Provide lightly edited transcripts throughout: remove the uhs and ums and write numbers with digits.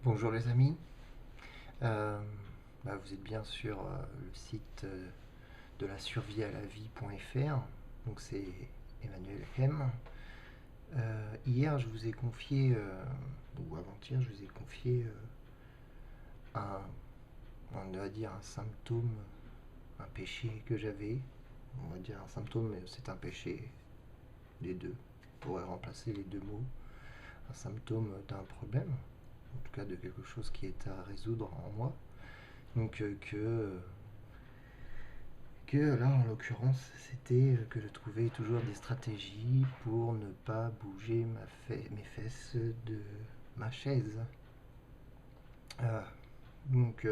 Bonjour les amis. Euh, Vous êtes bien sur le site de la survie à la vie.fr. Donc c'est Emmanuel M. Hier je vous ai confié, ou avant-hier je vous ai confié on va dire un symptôme, un péché que j'avais. On va dire un symptôme, mais c'est un péché, les deux. On pourrait remplacer les deux mots. Un symptôme d'un problème, en tout cas de quelque chose qui est à résoudre en moi. Donc que là en l'occurrence c'était que je trouvais toujours des stratégies pour ne pas bouger mes fesses de ma chaise. Euh, donc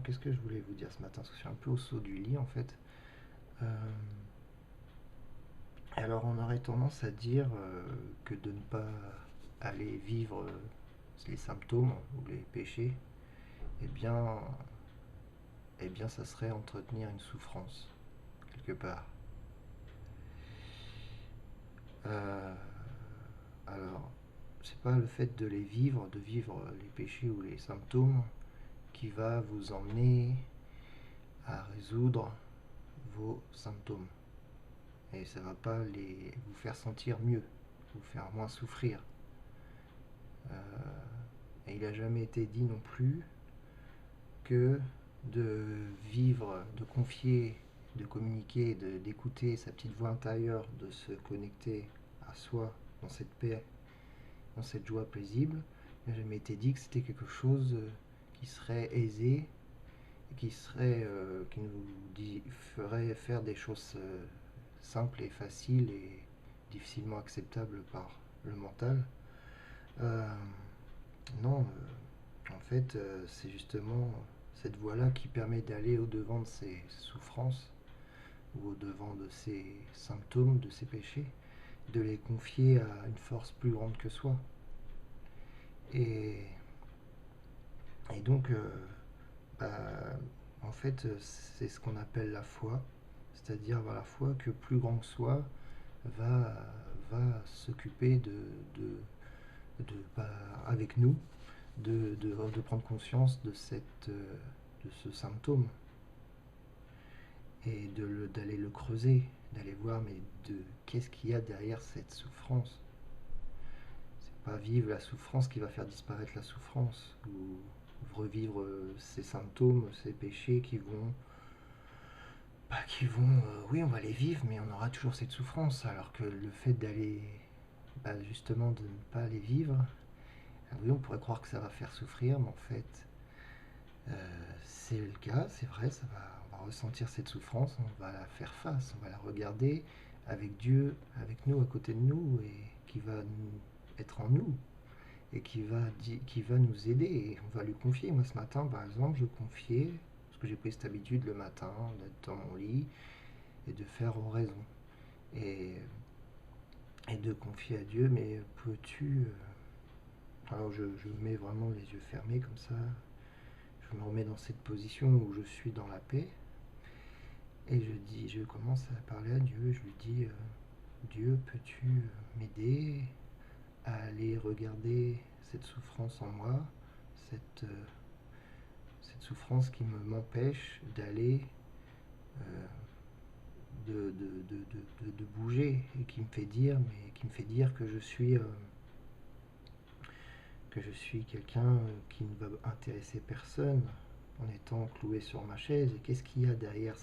qu'est-ce que je voulais vous dire ce matin, parce que je suis un peu au saut du lit en fait. Euh, alors on aurait tendance à dire que de ne pas aller vivre les symptômes ou les péchés, eh bien, ça serait entretenir une souffrance quelque part. Euh, alors, c'est pas le fait de les vivre, de vivre les péchés ou les symptômes qui va vous emmener à résoudre vos symptômes. Et ça va pas vous faire sentir mieux, vous faire moins souffrir. Et il n'a jamais été dit non plus que de vivre, de confier, de communiquer, d'écouter sa petite voix intérieure, de se connecter à soi dans cette paix, dans cette joie paisible. Il n'a jamais été dit que c'était quelque chose qui serait aisé, qui nous ferait faire des choses simples et faciles et difficilement acceptables par le mental. Euh, non, en fait, c'est justement cette voie-là qui permet d'aller au-devant de ces souffrances ou au-devant de ces symptômes, de ces péchés, de les confier à une force plus grande que soi. Et, et donc, bah, en fait, c'est ce qu'on appelle la foi, c'est-à-dire la foi que plus grand que soi va, va s'occuper bah, avec nous, de prendre conscience de ce symptôme et d'aller le creuser, d'aller voir mais qu'est-ce qu'il y a derrière cette souffrance. C'est pas vivre la souffrance qui va faire disparaître la souffrance ou revivre ces symptômes, ces péchés oui, on va les vivre, mais on aura toujours cette souffrance. Alors que le fait d'aller, justement, de ne pas les vivre, oui, on pourrait croire que ça va faire souffrir, mais en fait, c'est le cas, c'est vrai, on va ressentir cette souffrance, on va la faire face, on va la regarder avec Dieu, avec nous, à côté de nous, et qui va être en nous, et qui va nous aider, et on va lui confier. Moi, ce matin, par exemple, je confiais, parce que j'ai pris cette habitude le matin d'être dans mon lit et de faire oraison. Et, et de confier à Dieu, mais peux-tu... Alors je mets vraiment les yeux fermés comme ça, je me remets dans cette position où je suis dans la paix, et je commence à parler à Dieu, je lui dis, Dieu, peux-tu m'aider à aller regarder cette souffrance en moi, cette, euh, cette souffrance qui m'empêche d'aller, euh, de bouger, et qui me fait dire, que je suis quelqu'un qui ne va intéresser personne en étant cloué sur ma chaise. Et qu'est-ce qu'il y a derrière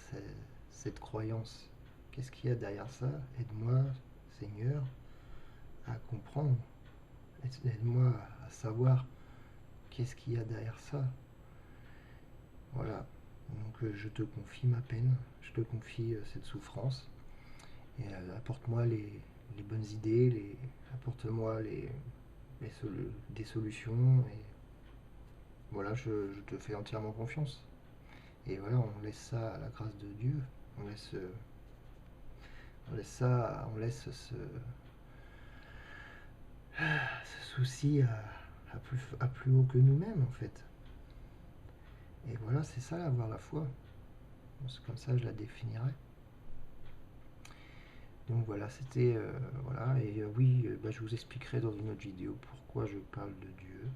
cette croyance? Qu'est-ce qu'il y a derrière ça? Aide-moi, Seigneur, à comprendre. Aide-moi à savoir qu'est-ce qu'il y a derrière ça. Voilà. Donc je te confie ma peine, je te confie cette souffrance. Et apporte-moi les bonnes idées, apporte-moi des solutions. Et voilà, je te fais entièrement confiance. Et voilà, on laisse ça à la grâce de Dieu. On laisse, on laisse ça, on laisse ce souci à plus haut que nous-mêmes, en fait. Et voilà, c'est ça, avoir la foi. C'est comme ça que je la définirais. Donc voilà, c'était voilà. Et oui, bah, je vous expliquerai dans une autre vidéo pourquoi je parle de Dieu.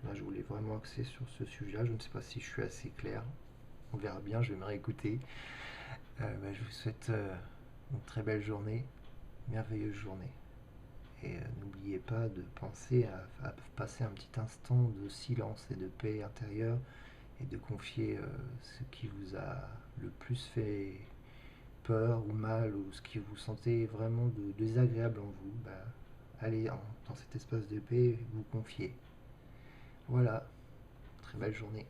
Là, je voulais vraiment axer sur ce sujet-là. Je ne sais pas si je suis assez clair. On verra bien, je vais me réécouter. Bah, je vous souhaite une très belle journée, merveilleuse journée. Et n'oubliez pas de penser à passer un petit instant de silence et de paix intérieure et de confier ce qui vous a le plus fait peur ou mal ou ce qui vous sentez vraiment de désagréable en vous. Bah, allez dans cet espace de paix, vous confier. Voilà, très belle journée.